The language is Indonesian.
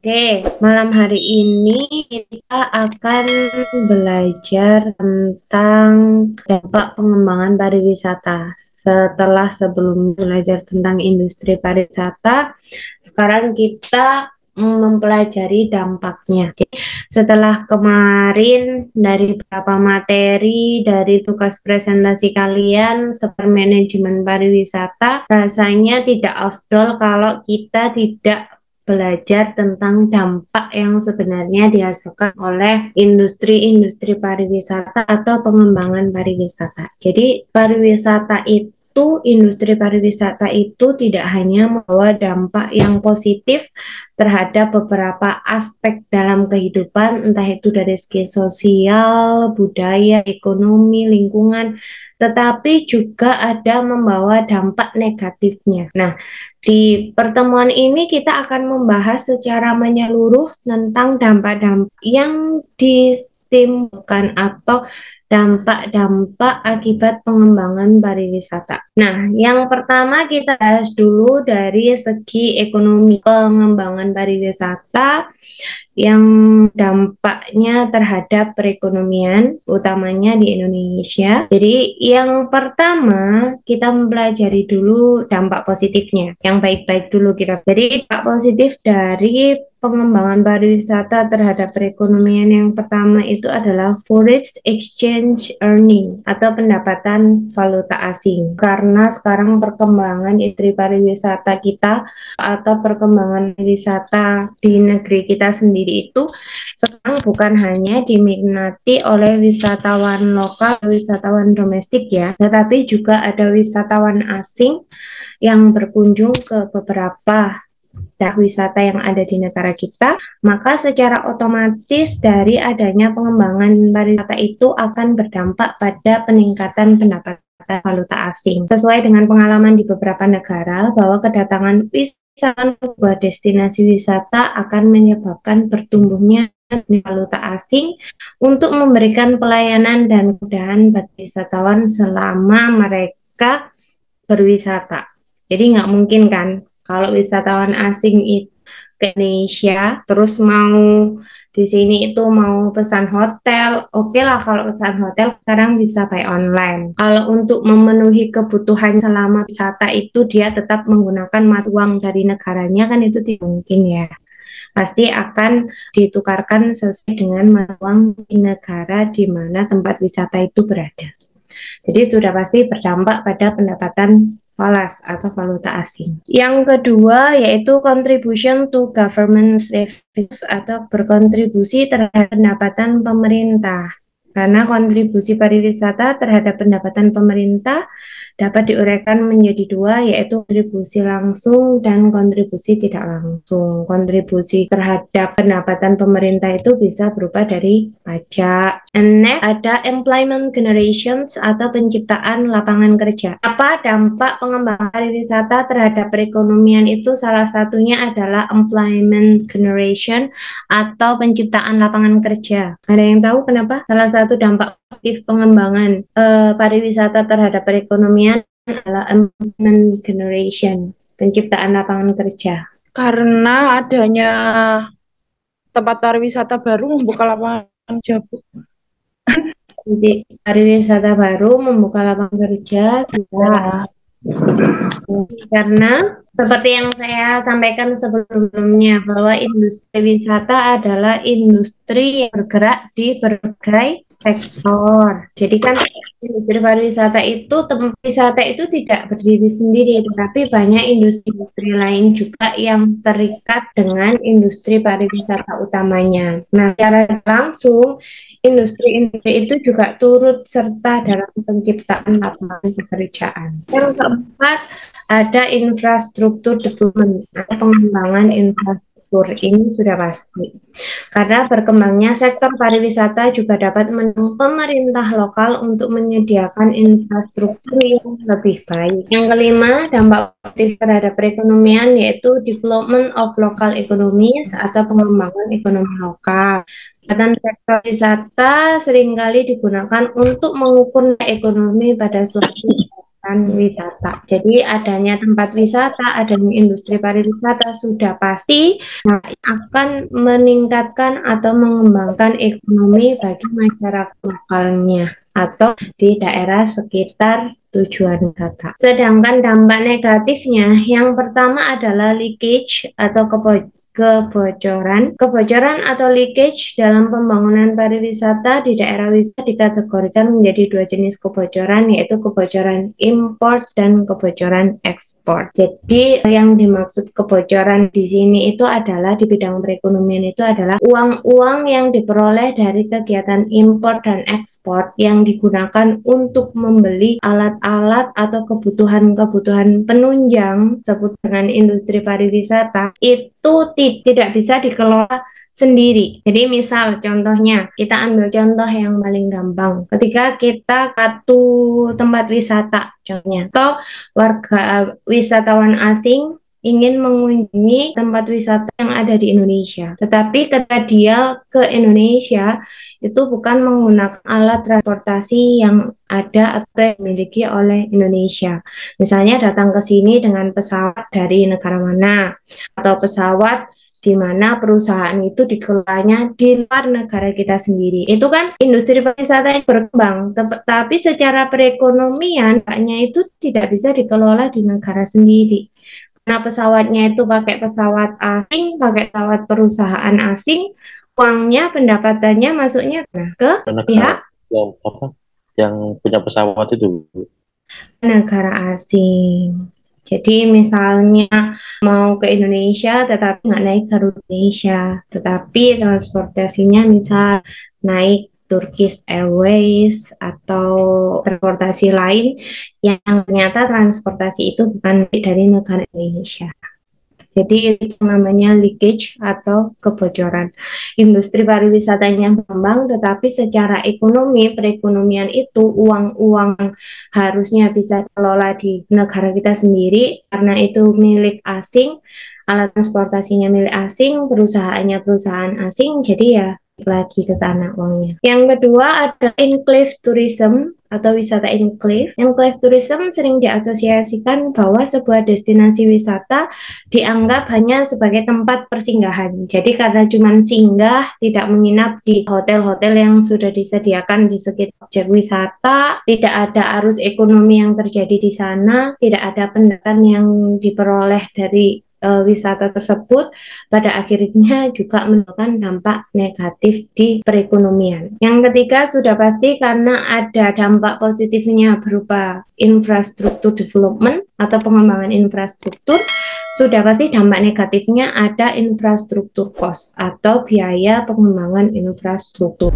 Oke, malam hari ini kita akan belajar tentang dampak pengembangan pariwisata. Setelah sebelum belajar tentang industri pariwisata, sekarang kita mempelajari dampaknya. Jadi, setelah kemarin dari beberapa materi dari tugas presentasi kalian seperti manajemen pariwisata, rasanya tidak afdol kalau kita tidak belajar tentang dampak yang sebenarnya dihasilkan oleh industri-industri pariwisata atau pengembangan pariwisata. Jadi industri pariwisata itu tidak hanya membawa dampak yang positif terhadap beberapa aspek dalam kehidupan, entah itu dari segi sosial, budaya, ekonomi, lingkungan, tetapi juga ada membawa dampak negatifnya. Nah, di pertemuan ini kita akan membahas secara menyeluruh tentang dampak-dampak yang ditimbulkan atau dampak-dampak akibat pengembangan pariwisata. Nah, yang pertama kita bahas dulu dari segi ekonomi pengembangan pariwisata yang dampaknya terhadap perekonomian, utamanya di Indonesia. Jadi, yang pertama kita mempelajari dulu dampak positifnya, yang baik-baik dulu kita. Jadi, dampak positif dari pengembangan pariwisata terhadap perekonomian yang pertama itu adalah foreign exchange earning atau pendapatan valuta asing. Karena sekarang perkembangan industri pariwisata kita atau perkembangan wisata di negeri kita sendiri itu sekarang bukan hanya diminati oleh wisatawan lokal, wisatawan domestik ya, tetapi juga ada wisatawan asing yang berkunjung ke beberapa wisata yang ada di negara kita, maka secara otomatis dari adanya pengembangan pariwisata itu akan berdampak pada peningkatan pendapatan valuta asing. Sesuai dengan pengalaman di beberapa negara bahwa kedatangan wisatawan ke sebuah destinasi wisata akan menyebabkan bertumbuhnya valuta asing untuk memberikan pelayanan dan kemudahan bagi wisatawan selama mereka berwisata. Jadi nggak mungkin kan kalau wisatawan asing itu ke Indonesia, terus mau di sini itu mau pesan hotel, oke lah kalau pesan hotel sekarang bisa buy online. Kalau untuk memenuhi kebutuhan selama wisata itu dia tetap menggunakan mata uang dari negaranya kan itu tidak mungkin ya. Pasti akan ditukarkan sesuai dengan mata uang di negara di mana tempat wisata itu berada. Jadi sudah pasti berdampak pada pendapatan falas atau valuta asing. Yang kedua yaitu contribution to government revenues atau berkontribusi terhadap pendapatan pemerintah. Karena kontribusi pariwisata terhadap pendapatan pemerintah dapat diuraikan menjadi dua, yaitu kontribusi langsung dan kontribusi tidak langsung. Kontribusi terhadap pendapatan pemerintah itu bisa berupa dari pajak. And next, ada employment generations atau penciptaan lapangan kerja. Apa dampak pengembangan pariwisata terhadap perekonomian itu? Salah satunya adalah employment generation atau penciptaan lapangan kerja. Ada yang tahu kenapa? Salah satu dampak aktif pengembangan pariwisata terhadap perekonomian adalah employment generation, penciptaan lapangan kerja. Karena adanya tempat pariwisata baru membuka lapangan kerja, Bu. Jadi pariwisata baru membuka lapangan kerja juga. Karena seperti yang saya sampaikan sebelumnya bahwa industri wisata adalah industri yang bergerak di berbagai sektor. Jadi kan industri pariwisata itu, tempat wisata itu tidak berdiri sendiri, tetapi banyak industri-industri lain juga yang terikat dengan industri pariwisata utamanya. Nah, secara langsung industri-industri itu juga turut serta dalam penciptaan lapangan pekerjaan. Yang keempat, ada infrastruktur development, pengembangan infrastruktur. Ini sudah pasti. Karena berkembangnya sektor pariwisata juga dapat mendukung pemerintah lokal untuk menyediakan infrastruktur yang lebih baik. Yang kelima, dampak positif terhadap perekonomian yaitu development of local economies atau pengembangan ekonomi lokal. Dan sektor wisata seringkali digunakan untuk mengukur ekonomi pada suatu kan wisata. Jadi adanya tempat wisata, adanya industri pariwisata sudah pasti akan meningkatkan atau mengembangkan ekonomi bagi masyarakat lokalnya atau di daerah sekitar tujuan wisata. Sedangkan dampak negatifnya yang pertama adalah leakage atau kebocoran atau leakage dalam pembangunan pariwisata di daerah wisata dikategorikan menjadi dua jenis kebocoran, yaitu kebocoran import dan kebocoran ekspor. Jadi yang dimaksud kebocoran di sini itu adalah di bidang perekonomian itu adalah uang-uang yang diperoleh dari kegiatan impor dan ekspor yang digunakan untuk membeli alat-alat atau kebutuhan-kebutuhan penunjang sebut dengan industri pariwisata itu tidak bisa dikelola sendiri. Jadi misal contohnya, kita ambil contoh yang paling gampang. Ketika kita satu tempat wisata, contohnya, atau warga wisatawan asing ingin mengunjungi tempat wisata yang ada di Indonesia. Tetapi ketika dia ke Indonesia, itu bukan menggunakan alat transportasi yang ada atau yang dimiliki oleh Indonesia. Misalnya datang ke sini dengan pesawat dari negara mana, atau pesawat di mana perusahaan itu dikelolanya di luar negara kita sendiri. Itu kan industri pariwisata yang berkembang, tapi secara perekonomian itu tidak bisa dikelola di negara sendiri. Karena pesawatnya itu pakai pesawat asing, pakai pesawat perusahaan asing, uangnya, pendapatannya masuknya ke pihak yang apa? Yang punya pesawat itu. Negara asing. Jadi misalnya mau ke Indonesia tetapi nggak naik ke Indonesia, tetapi transportasinya misal naik Turkish Airways atau transportasi lain yang ternyata transportasi itu bukan dari negara Indonesia. Jadi itu namanya leakage atau kebocoran. Industri pariwisatanya berkembang, tetapi secara ekonomi, perekonomian itu uang-uang harusnya bisa dikelola di negara kita sendiri, karena itu milik asing, alat transportasinya milik asing, perusahaannya perusahaan asing, jadi ya lagi ke sana uangnya. Yang kedua ada enclave tourism atau wisata enclave. Enclave tourism sering diasosiasikan bahwa sebuah destinasi wisata dianggap hanya sebagai tempat persinggahan. Jadi karena cuma singgah, tidak menginap di hotel-hotel yang sudah disediakan di sekitar objek wisata, tidak ada arus ekonomi yang terjadi di sana, tidak ada pendapatan yang diperoleh dari wisata tersebut, pada akhirnya juga menimbulkan dampak negatif di perekonomian. Yang ketiga sudah pasti karena ada dampak positifnya berupa infrastruktur development atau pengembangan infrastruktur, sudah pasti dampak negatifnya ada infrastruktur cost atau biaya pengembangan infrastruktur.